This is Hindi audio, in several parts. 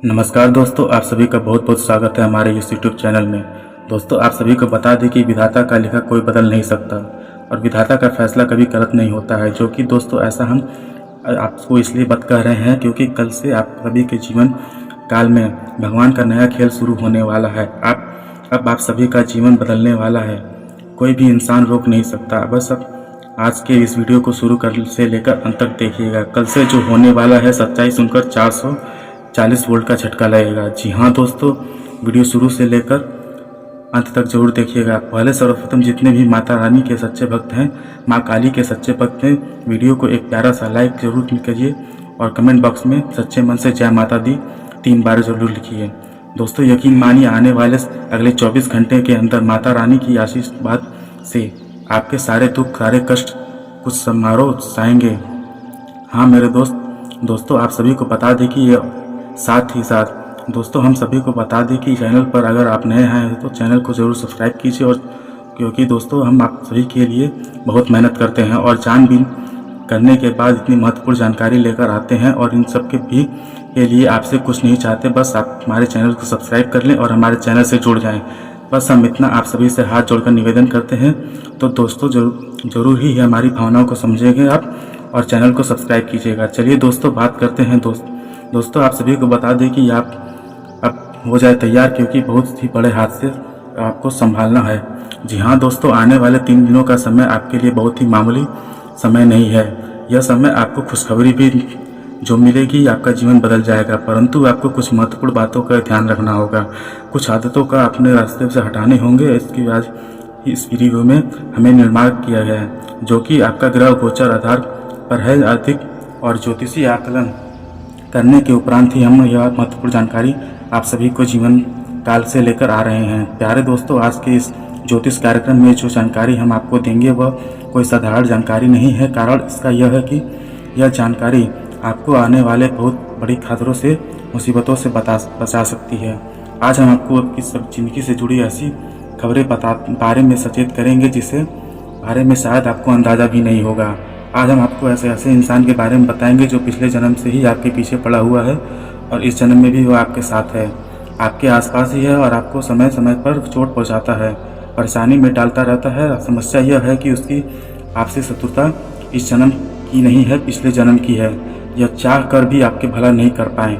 नमस्कार दोस्तों, आप सभी का बहुत बहुत स्वागत है हमारे इस यूट्यूब चैनल में। दोस्तों, आप सभी को बता दें कि विधाता का लिखा कोई बदल नहीं सकता और विधाता का फैसला कभी गलत नहीं होता है। जो कि दोस्तों ऐसा हम आपको इसलिए बात कह रहे हैं क्योंकि कल से आप सभी के जीवन काल में भगवान का नया खेल शुरू होने वाला है। अब आप सभी का जीवन बदलने वाला है, कोई भी इंसान रोक नहीं सकता। बस अब आज के इस वीडियो को शुरू कर से लेकर अंत तक देखिएगा। कल से जो होने वाला है सच्चाई सुनकर 440 वोल्ट का झटका लगेगा। जी हाँ दोस्तों, वीडियो शुरू से लेकर अंत तक जरूर देखिएगा। पहले सर्वप्रथम जितने भी माता रानी के सच्चे भक्त हैं, माँ काली के सच्चे भक्त हैं, वीडियो को एक प्यारा सा लाइक जरूर करिए और कमेंट बॉक्स में सच्चे मन से जय माता दी 3 बार जरूर लिखिए। दोस्तों यकीन मानिए, आने वाले अगले 24 घंटे के अंदर माता रानी की आशीर्वाद से आपके सारे दुख, सारे कष्ट कुछ समारोह जाएंगे। हाँ मेरे दोस्तों आप सभी को बता दें कि ये साथ ही साथ दोस्तों हम सभी को बता दें कि चैनल पर अगर आप नए हैं तो चैनल को ज़रूर सब्सक्राइब कीजिए। और क्योंकि दोस्तों हम आप सभी के लिए बहुत मेहनत करते हैं और जानबीन करने के बाद इतनी महत्वपूर्ण जानकारी लेकर आते हैं और इन सब के लिए आपसे कुछ नहीं चाहते, बस आप हमारे चैनल को सब्सक्राइब कर लें और हमारे चैनल से जुड़ जाएं। बस हम इतना आप सभी से हाथ जोड़कर निवेदन करते हैं। तो दोस्तों जरूर ही हमारी भावनाओं को समझेंगे आप और चैनल को सब्सक्राइब कीजिएगा। चलिए दोस्तों बात करते हैं। दोस्तों आप सभी को बता दें कि आप अब हो जाए तैयार, क्योंकि बहुत ही बड़े हादसे आपको संभालना है। जी हाँ दोस्तों, आने वाले 3 दिनों का समय आपके लिए बहुत ही मामूली समय नहीं है। यह समय आपको खुशखबरी भी जो मिलेगी, आपका जीवन बदल जाएगा। परंतु आपको कुछ महत्वपूर्ण बातों का ध्यान रखना होगा, कुछ आदतों का अपने रास्ते से हटाने होंगे। इसकी आज इस वीडियो में हमें निर्माण किया गया है, जो कि आपका ग्रह गोचर आधार पर है। आर्थिक और ज्योतिषीय आकलन करने के उपरांत ही हम यह महत्वपूर्ण जानकारी आप सभी को जीवन काल से लेकर आ रहे हैं। प्यारे दोस्तों, आज के इस ज्योतिष कार्यक्रम में जो जानकारी हम आपको देंगे वह कोई साधारण जानकारी नहीं है। कारण इसका यह है कि यह जानकारी आपको आने वाले बहुत बड़ी खतरों से, मुसीबतों से बचा सकती है। आज हम आपको आपकी सब जिंदगी से जुड़ी ऐसी खबरें बारे में सचेत करेंगे जिसे बारे में शायद आपको अंदाज़ा भी नहीं होगा। आज हम आपको ऐसे इंसान के बारे में बताएंगे जो पिछले जन्म से ही आपके पीछे पड़ा हुआ है और इस जन्म में भी वो आपके साथ है, आपके आसपास ही है और आपको समय समय पर चोट पहुंचाता है, परेशानी में डालता रहता है। समस्या यह है कि उसकी आपसे शत्रुता इस जन्म की नहीं है, पिछले जन्म की है। यह चाह कर भी आपके भला नहीं कर पाए,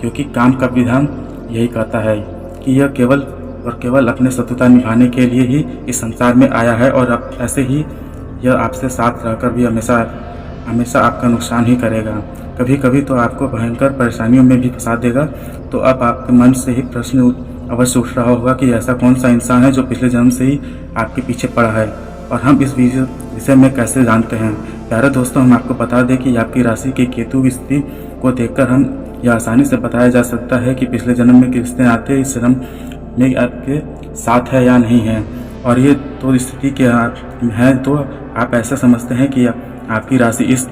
क्योंकि काम का विधान यही कहता है कि यह केवल और केवल अपने शत्रुता निभाने के लिए ही इस संसार में आया है और अब ऐसे ही यह आपसे साथ रहकर भी हमेशा आपका नुकसान ही करेगा। कभी कभी तो आपको भयंकर परेशानियों में भी फंसा देगा। तो अब आपके मन से ही प्रश्न अवश्य उठ रहा होगा कि ऐसा कौन सा इंसान है जो पिछले जन्म से ही आपके पीछे पड़ा है और हम इस विषय में कैसे जानते हैं। प्यारे दोस्तों, हम आपको बता दें कि आपकी राशि के केतु की स्थिति को देखकर हम यह आसानी से बताया जा सकता है कि पिछले जन्म में किसने आते इस जन्म में आपके साथ है या नहीं है। और ये तो स्थिति के है तो आप ऐसा समझते हैं कि आपकी राशि इस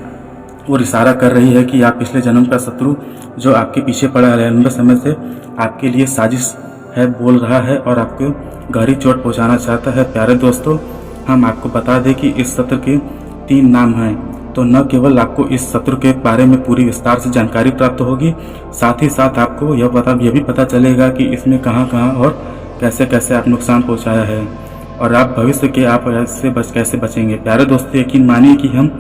ओर इशारा कर रही है कि आप पिछले जन्म का शत्रु जो आपके पीछे पड़ा है, लंबे समय से आपके लिए साजिश है, बोल रहा है और आपको गहरी चोट पहुंचाना चाहता है। प्यारे दोस्तों, हम आपको बता दें कि इस शत्रु के 3 नाम हैं। तो न केवल आपको इस शत्रु के बारे में पूरी विस्तार से जानकारी प्राप्त होगी, साथ ही साथ आपको यह भी पता चलेगा कि इसमें कहां और कैसे कैसे आप नुकसान पहुंचाया है और आप भविष्य के आप ऐसे कैसे बचेंगे। प्यारे दोस्तों, यकीन मानिए कि हम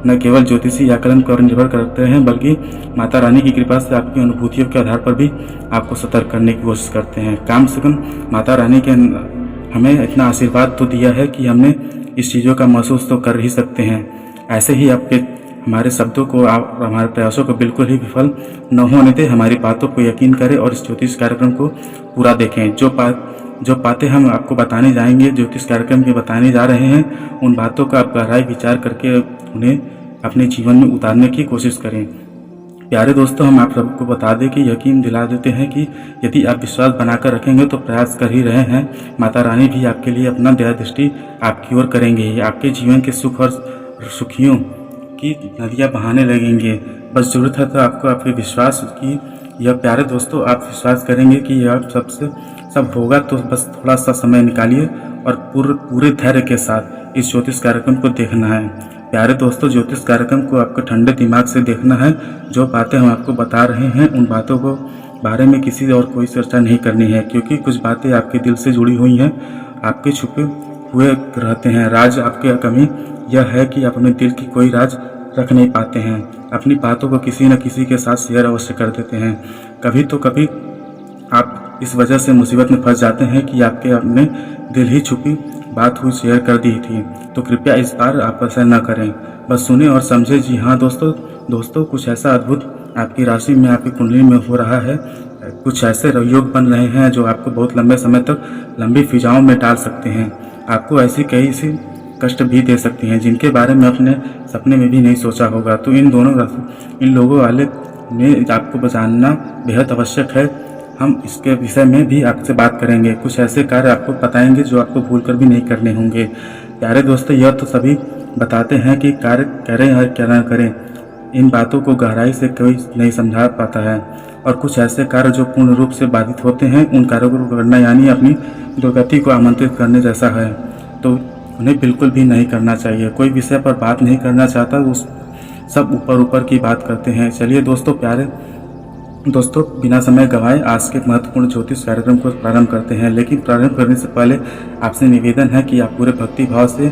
न केवल ज्योतिषी आकलन पर निर्भर करते हैं, बल्कि माता रानी की कृपा से आपकी अनुभूतियों के आधार पर भी आपको सतर्क करने की कोशिश करते हैं। कम से कम माता रानी के हमें इतना आशीर्वाद तो दिया है कि हमने इस चीज़ों का महसूस तो कर ही सकते हैं। ऐसे ही आपके हमारे शब्दों को, आप हमारे प्रयासों को बिल्कुल ही विफल न होने दें। हमारी बातों को यकीन करें और इस ज्योतिष कार्यक्रम को पूरा देखें। जो बातें हम आपको बताने जाएंगे, ज्योतिष कार्यक्रम के बताने जा रहे हैं, उन बातों का आप गहराई विचार करके उन्हें अपने जीवन में उतारने की कोशिश करें। प्यारे दोस्तों, हम आप सबको बता दें कि यकीन दिला देते हैं कि यदि आप विश्वास बनाकर रखेंगे तो प्रयास कर ही रहे हैं, माता रानी भी आपके लिए अपना दया दृष्टि आपकी ओर करेंगे। आपके जीवन के सुख और सुखियों की नदियाँ बहाने लगेंगे। बस जरूरत है तो आपको आपके विश्वास की। यह प्यारे दोस्तों, आप विश्वास करेंगे कि यह सब होगा, तो बस थोड़ा सा समय निकालिए और पूरे धैर्य के साथ इस ज्योतिष कार्यक्रम को देखना है। प्यारे दोस्तों, ज्योतिष कार्यक्रम को आपको ठंडे दिमाग से देखना है। जो बातें हम आपको बता रहे हैं उन बातों को बारे में किसी और कोई चर्चा नहीं करनी है, क्योंकि कुछ बातें आपके दिल से जुड़ी हुई हैं, आपके छुपे हुए रहते हैं। राज आपकी कमी यह है कि आप अपने दिल की कोई राज रख नहीं पाते हैं। अपनी बातों को किसी न किसी के साथ शेयर अवश्य कर देते हैं। कभी तो कभी आप इस वजह से मुसीबत में फंस जाते हैं कि आपके अपने दिल ही छुपी बात हुई शेयर कर दी थी। तो कृपया इस बार आप ऐसा न करें, बस सुने और समझे। जी हाँ दोस्तों कुछ ऐसा अद्भुत आपकी राशि में, आपकी कुंडली में हो रहा है। कुछ ऐसे योग बन रहे हैं जो आपको बहुत लंबे समय तक लंबी फिजाओं में डाल सकते हैं। आपको ऐसी कई सी कष्ट भी दे सकती हैं जिनके बारे में अपने सपने में भी नहीं सोचा होगा। तो इन लोगों वाले में आपको जानना बेहद आवश्यक है। हम इसके विषय में भी आपसे बात करेंगे। कुछ ऐसे कार्य आपको बताएंगे जो आपको भूलकर भी नहीं करने होंगे। प्यारे दोस्तों, यह तो सभी बताते हैं कि कार्य करें या क्या ना करें, इन बातों को गहराई से कोई नहीं समझा पाता है। और कुछ ऐसे कार्य जो पूर्ण रूप से बाधित होते हैं, उन कार्यों को करना यानी अपनी दुर्गति को आमंत्रित करने जैसा है। तो उन्हें बिल्कुल भी नहीं करना चाहिए। कोई विषय पर बात नहीं करना चाहता, उस सब ऊपर की बात करते हैं। चलिए दोस्तों, प्यारे दोस्तों, बिना समय गंवाए आज के महत्वपूर्ण ज्योतिष कार्यक्रम को प्रारंभ करते हैं। लेकिन प्रारंभ करने से पहले आपसे निवेदन है कि आप पूरे भक्ति भाव से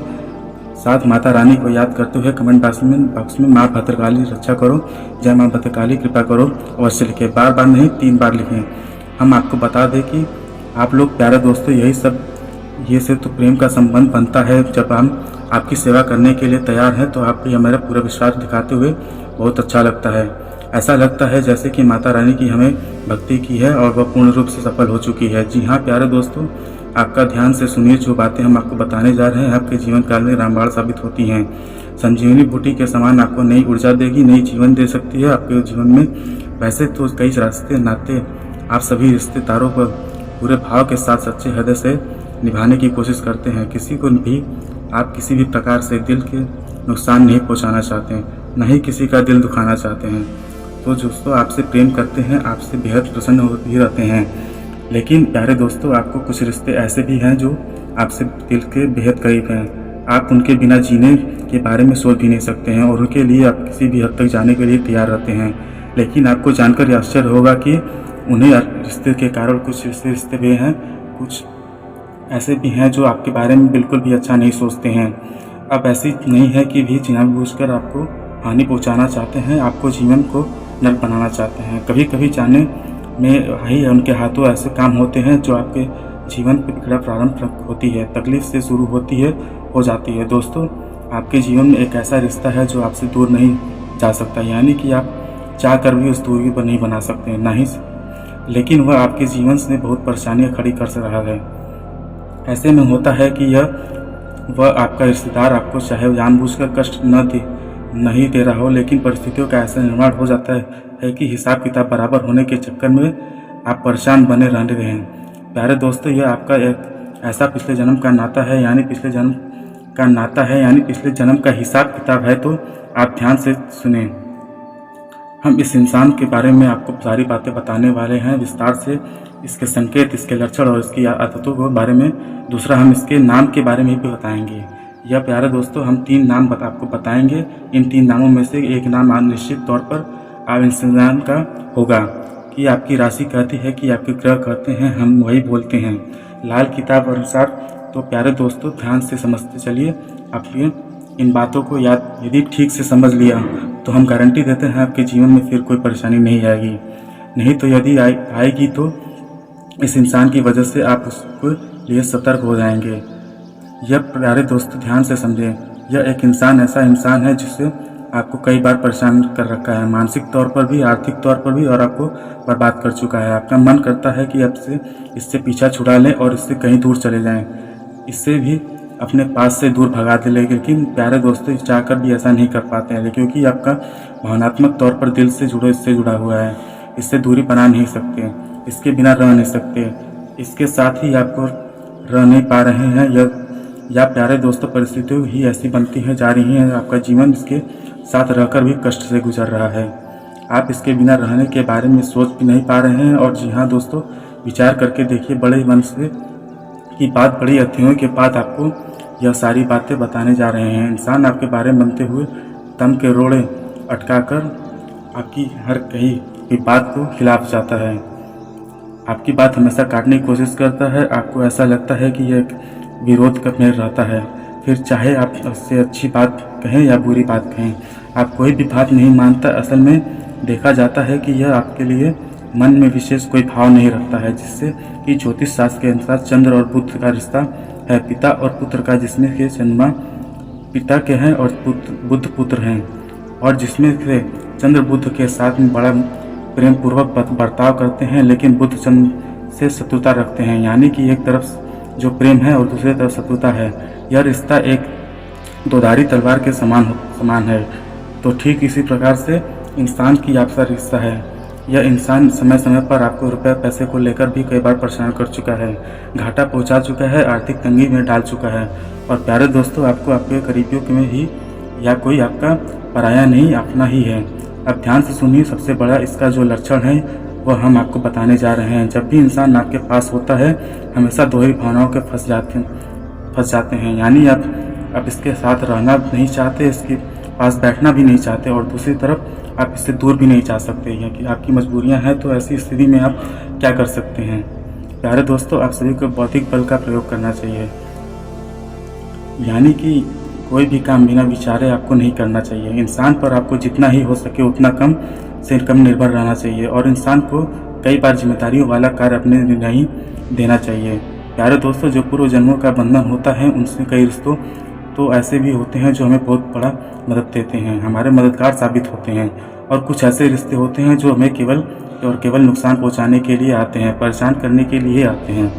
साथ माता रानी को याद करते हुए कमेंट बॉक्स में माँ भद्रकाली रक्षा करो, जय माँ भद्रकाली कृपा करो अवश्य लिखें। बार बार नहीं, 3 बार लिखें। हम आपको बता दें कि आप लोग प्यारे दोस्तों, ये से तो प्रेम का संबंध बनता है। जब हम आपकी सेवा करने के लिए तैयार हैं तो आप भी हमारा पूरा विश्वास दिखाते हुए बहुत अच्छा लगता है। ऐसा लगता है जैसे कि माता रानी की हमें भक्ति की है और वह पूर्ण रूप से सफल हो चुकी है। जी हाँ प्यारे दोस्तों, आपका ध्यान से सुनिए। जो बातें हम आपको बताने जा रहे हैं आपके जीवन काल में रामबाण साबित होती हैं। संजीवनी बूटी के समान आपको नई ऊर्जा देगी, नई जीवन दे सकती है आपके जीवन में। वैसे तो कई रास्ते नाते आप सभी रिश्तेदारों पर पूरे भाव के साथ सच्चे हृदय से निभाने की कोशिश करते हैं। किसी को भी आप किसी भी प्रकार से दिल के नुकसान नहीं पहुंचाना चाहते हैं, न ही किसी का दिल दुखाना चाहते हैं। तो दोस्तों, आपसे प्रेम करते हैं, आपसे बेहद प्रसन्न भी रहते हैं। लेकिन प्यारे दोस्तों, आपको कुछ रिश्ते ऐसे भी हैं जो आपसे दिल के बेहद करीब हैं। आप उनके बिना जीने के बारे में सोच भी नहीं सकते हैं और उनके लिए आप किसी भी हद तक जाने के लिए तैयार रहते हैं। लेकिन आपको जानकर आश्चर्य होगा कि उन्हें रिश्ते के कारण कुछ रिश्ते भी हैं, कुछ ऐसे भी हैं जो आपके बारे में बिल्कुल भी अच्छा नहीं सोचते हैं। अब ऐसी नहीं है कि भी जानबूझकर आपको हानि पहुंचाना चाहते हैं, आपको जीवन को नर्क बनाना चाहते हैं। कभी कभी जाने में ही उनके हाथों ऐसे काम होते हैं जो आपके जीवन की पीड़ा प्रारंभ होती है, तकलीफ से शुरू होती है, हो जाती है। दोस्तों, आपके जीवन में एक ऐसा रिश्ता है जो आपसे दूर नहीं जा सकता, यानी कि आप चाह कर भी उस दूरी पर नहीं बना सकते ना ही, लेकिन वह आपके जीवन से बहुत परेशानियाँ खड़ी कर रहा है। ऐसे में होता है कि वह आपका रिश्तेदार आपको चाहे जानबूझकर कष्ट नहीं दे रहा हो, लेकिन परिस्थितियों का ऐसा निर्माण हो जाता है कि हिसाब किताब बराबर होने के चक्कर में आप परेशान बने रह रहे हैं। प्यारे दोस्तों, यह आपका एक ऐसा पिछले जन्म का नाता है, यानी पिछले जन्म का हिसाब किताब है। तो आप ध्यान से सुने। हम इस इंसान के बारे में आपको सारी बातें बताने वाले हैं विस्तार से, इसके संकेत, इसके लक्षण और इसकी आदतों के बारे में। दूसरा, हम इसके नाम के बारे में भी बताएंगे। यह प्यारे दोस्तों, हम 3 नाम आपको बताएंगे। इन 3 नामों में से एक नाम निश्चित तौर पर आप इंसान का होगा कि आपकी राशि कहती है, कि आपके ग्रह कहते हैं, हम वही बोलते हैं लाल किताब अनुसार। तो प्यारे दोस्तों, ध्यान से समझते चलिए। आपके इन बातों को यदि ठीक से समझ लिया तो हम गारंटी देते हैं आपके जीवन में फिर कोई परेशानी नहीं आएगी। नहीं तो यदि आएगी तो इस इंसान की वजह से आप उसके लिए सतर्क हो जाएंगे। यह प्यारे दोस्तों ध्यान से समझें, यह एक ऐसा इंसान है जिससे आपको कई बार परेशान कर रखा है, मानसिक तौर पर भी, आर्थिक तौर पर भी, और आपको बर्बाद कर चुका है। आपका मन करता है कि इससे पीछा छुड़ा लें और इससे कहीं दूर चले जाएं, इससे भी अपने पास से दूर भगा दे। लेकिन प्यारे दोस्तों, चाहकर भी ऐसा नहीं कर पाते हैं, क्योंकि आपका भावनात्मक तौर पर दिल से इससे जुड़ा हुआ है। इससे दूरी बना नहीं सकते, इसके बिना रह नहीं सकते, इसके साथ ही आपको रह नहीं पा रहे हैं। या प्यारे दोस्तों, परिस्थितियाँ ही ऐसी बनती हैं जा रही हैं, आपका जीवन इसके साथ रहकर भी कष्ट से गुजर रहा है। आप इसके बिना रहने के बारे में सोच भी नहीं पा रहे हैं। और जी हाँ दोस्तों, विचार करके देखिए, बड़े मन से की बात, बड़ी अध्ययनों के बाद आपको यह सारी बातें बताने जा रहे हैं। इंसान आपके बारे में बनते हुए दम के रोड़े अटकाकर आपकी हर कही की बात को खिलाफ जाता है। आपकी बात हमेशा काटने की कोशिश करता है। आपको ऐसा लगता है कि यह विरोध का मेल रहता है। फिर चाहे आप उससे अच्छी बात कहें या बुरी बात कहें, आप कोई भी बात नहीं मानता। असल में देखा जाता है कि यह आपके लिए मन में विशेष कोई भाव नहीं रखता है, जिससे कि ज्योतिष शास्त्र के अनुसार चंद्र और बुध का रिश्ता है पिता और पुत्र का, जिसमें के चंद्रमा पिता के हैं और बुध पुत्र हैं, और जिसमें से चंद्र बुध के साथ में बड़ा प्रेम पूर्वक बर्ताव करते हैं, लेकिन बुध चंद्र से शत्रुता रखते हैं। यानी कि एक तरफ जो प्रेम है और दूसरी तरफ शत्रुता है। यह रिश्ता एक दोधारी तलवार के समान है। तो ठीक इसी प्रकार से इंसान की आपसा रिश्ता है। यह इंसान समय समय पर आपको रुपए पैसे को लेकर भी कई बार परेशान कर चुका है, घाटा पहुंचा चुका है, आर्थिक तंगी में डाल चुका है। और प्यारे दोस्तों, आपको आपके करीबियों में ही या कोई आपका पराया नहीं, अपना ही है। अब ध्यान से सुनिए, सबसे बड़ा इसका जो लक्षण है वह हम आपको बताने जा रहे हैं। जब भी इंसान आपके पास होता है, हमेशा दोहरी भावनाओं के फंस जाते हैं। यानी आप इसके साथ रहना नहीं चाहते, इसके पास बैठना भी नहीं चाहते, और दूसरी तरफ आप इससे दूर भी नहीं जा सकते हैं कि आपकी मजबूरियां हैं। तो ऐसी स्थिति में आप क्या कर सकते हैं? प्यारे दोस्तों, आप सभी को बौद्धिक बल का प्रयोग करना चाहिए। यानी कि कोई भी काम बिना विचारे आपको नहीं करना चाहिए। इंसान पर आपको जितना ही हो सके उतना कम से कम निर्भर रहना चाहिए, और इंसान को कई बार जिम्मेदारियों वाला कार्य अपने नहीं देना चाहिए। प्यारे दोस्तों, जो पूर्व जन्मों का बंधन होता है, उनसे कई रिश्तों तो ऐसे भी होते हैं जो हमें बहुत बड़ा मदद देते हैं, हमारे मददगार साबित होते हैं। और कुछ ऐसे रिश्ते होते हैं जो हमें केवल नुकसान पहुंचाने के लिए आते हैं, परेशान करने के लिए आते हैं।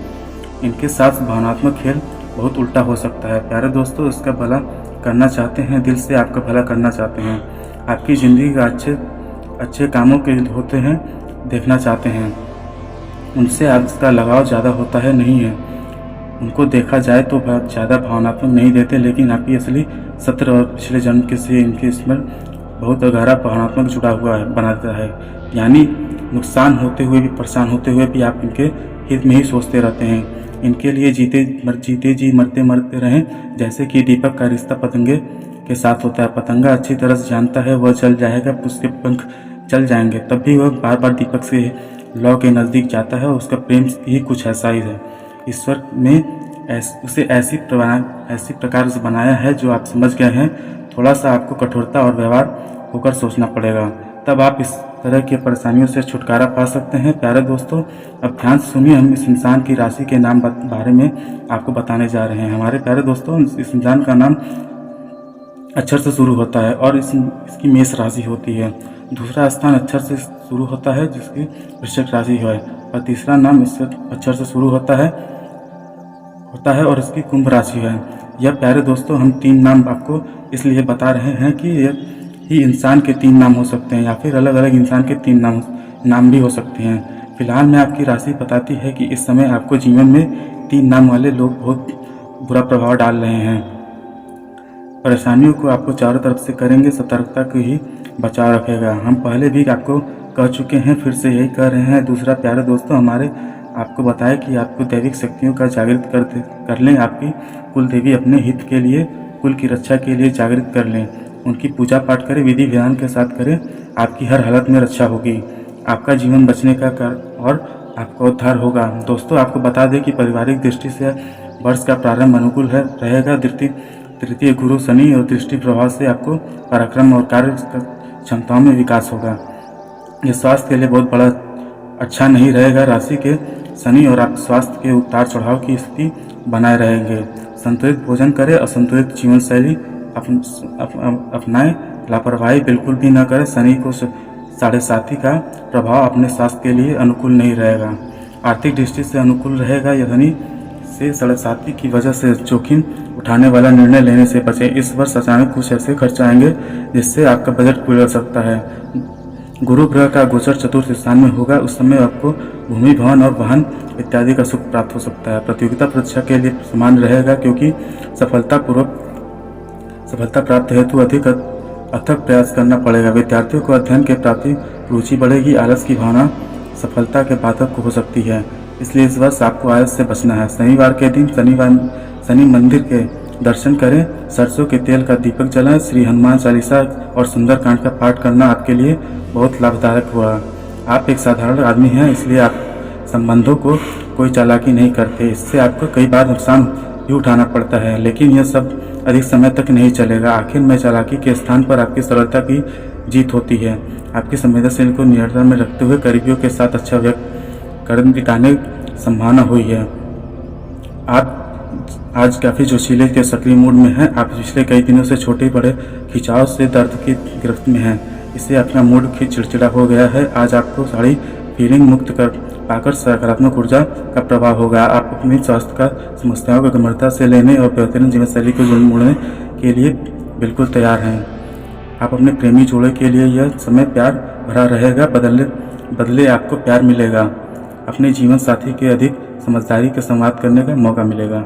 इनके साथ भावनात्मक खेल बहुत उल्टा हो सकता है। प्यारे दोस्तों, इसका भला करना चाहते हैं, दिल से आपका भला करना चाहते हैं, आपकी ज़िंदगी का अच्छे कामों के होते हैं, देखना चाहते हैं, उनसे आपका लगाव ज़्यादा होता है नहीं है। उनको देखा जाए तो ज़्यादा भावनात्मक नहीं देते, लेकिन आपकी असली सत्र और पिछले जन्म के से इनके इसमें बहुत गहरा भावनात्मक जुड़ा हुआ है बनाता है। यानी नुकसान होते हुए भी, परेशान होते हुए भी आप इनके हित में ही सोचते रहते हैं। इनके लिए जीते जी मरते मरते रहें। जैसे कि दीपक का रिश्ता पतंगे के साथ होता है। पतंगा अच्छी तरह से जानता है वह जल जाएगा, उसके पंख जल जाएंगे, तब भी वह बार बार दीपक से लौ के नज़दीक जाता है। उसका प्रेम ही कुछ ऐसा ही है। ईश्वर ने उसे ऐसी प्रकार से बनाया है जो आप समझ गए हैं। थोड़ा सा आपको कठोरता और व्यवहार होकर सोचना पड़ेगा, तब आप इस तरह की परेशानियों से छुटकारा पा सकते हैं। प्यारे दोस्तों, अब ध्यान से सुनिए, हम इस इंसान की राशि के नाम बारे में आपको बताने जा रहे हैं। हमारे प्यारे दोस्तों, इस इंसान का नाम अक्षर से शुरू होता है और इसकी मेष राशि होती है। दूसरा स्थान अक्षर से शुरू होता है जिसकी वृश्चिक राशि है, और तीसरा नाम इस अक्षर से शुरू होता है और इसकी कुंभ राशि है। यह प्यारे दोस्तों, हम 3 नाम आपको इसलिए बता रहे हैं कि यह ही इंसान के 3 नाम हो सकते हैं, या फिर अलग अलग इंसान के 3 नाम भी हो सकते हैं। फिलहाल में आपकी राशि बताती है कि इस समय आपको जीवन में 3 नाम वाले लोग बहुत बुरा प्रभाव डाल रहे हैं। परेशानियों को आपको चारों तरफ से करेंगे, सतर्कता को ही बचाव रखेगा। हम पहले भी आपको कह चुके हैं, फिर से यही कह रहे हैं। दूसरा प्यारे दोस्तों, हमारे आपको बताया कि आपको दैविक शक्तियों का जागृत कर लें। आपकी कुल देवी अपने हित के लिए, कुल की रक्षा के लिए जागृत कर लें। उनकी पूजा पाठ करें, विधि विधान के साथ करें। आपकी हर हालत में रक्षा होगी, आपका जीवन बचने का कर और आपका उद्धार होगा। दोस्तों, आपको बता दें कि पारिवारिक दृष्टि से वर्ष का प्रारंभ अनुकूल रहेगा। तृतीय गुरु शनि और दृष्टि प्रभाव से आपको पराक्रम और कार्य क्षमताओं में विकास होगा। यह स्वास्थ्य के लिए बहुत बड़ा अच्छा नहीं रहेगा। राशि के शनि और आप स्वास्थ्य के उतार चढ़ाव की स्थिति बनाए रहेंगे। संतुलित भोजन करें, असंतुलित जीवन शैली अपनाएं, लापरवाही बिल्कुल भी न करें। शनि को 7.5 का प्रभाव अपने स्वास्थ्य के लिए अनुकूल नहीं रहेगा। आर्थिक दृष्टि से अनुकूल रहेगा। शनि से 7.5 की वजह से जोखिम उठाने वाला निर्णय लेने से बचें। इस वर्ष अचानक कुछ ऐसे खर्च आएंगे जिससे आपका बजट बिगड़ सकता है। गुरु ग्रह का गोचर चतुर्थ स्थान में होगा। उस समय आपको भूमि, भवन और वाहन इत्यादि का सुख प्राप्त हो सकता है। प्रतियोगिता परीक्षा के लिए समान रहेगा, क्योंकि सफलता प्राप्त हेतु अधिक अथक प्रयास करना पड़ेगा। विद्यार्थियों को अध्ययन के प्रति रुचि बढ़ेगी। आलस की भावना सफलता के बाधक हो सकती है, इसलिए इस वर्ष आपको आलस से बचना है। शनिवार के दिन शनि मंदिर के दर्शन करें, सरसों के तेल का दीपक जलाएं, श्री हनुमान चालीसा और सुंदरकांड का पाठ करना आपके लिए बहुत लाभदायक होगा। आप एक साधारण आदमी हैं, इसलिए आप संबंधों को कोई चालाकी नहीं करते। इससे आपको कई बार नुकसान भी उठाना पड़ता है, लेकिन यह सब अधिक समय तक नहीं चलेगा। आखिर में चालाकी के स्थान पर आपकी सरलता की जीत होती है। आपकी संवेदनशील को नियंत्रण में रखते हुए करीबियों के साथ अच्छा व्यक्त कदम दिखाने की संभावना हुई है। आप आज काफ़ी जोशीले के सक्रिय मूड में हैं। आप पिछले कई दिनों से छोटे बड़े खिंचाव से दर्द की गिरफ्त में हैं। इससे अपना मूड चिड़चिड़ा हो गया है। आज आपको सारी फीलिंग मुक्त कर पाकर सकारात्मक ऊर्जा का प्रभाव होगा। आप अपनी स्वास्थ्य का समस्याओं को गंभीरता से लेने और बेहतरीन जीवनशैली को मोड़ने के लिए बिल्कुल तैयार हैं। आप अपने प्रेमी जोड़े के लिए यह समय प्यार भरा रहेगा। बदले आपको प्यार मिलेगा। अपने जीवन साथी के अधिक समझदारी के संवाद करने का मौका मिलेगा।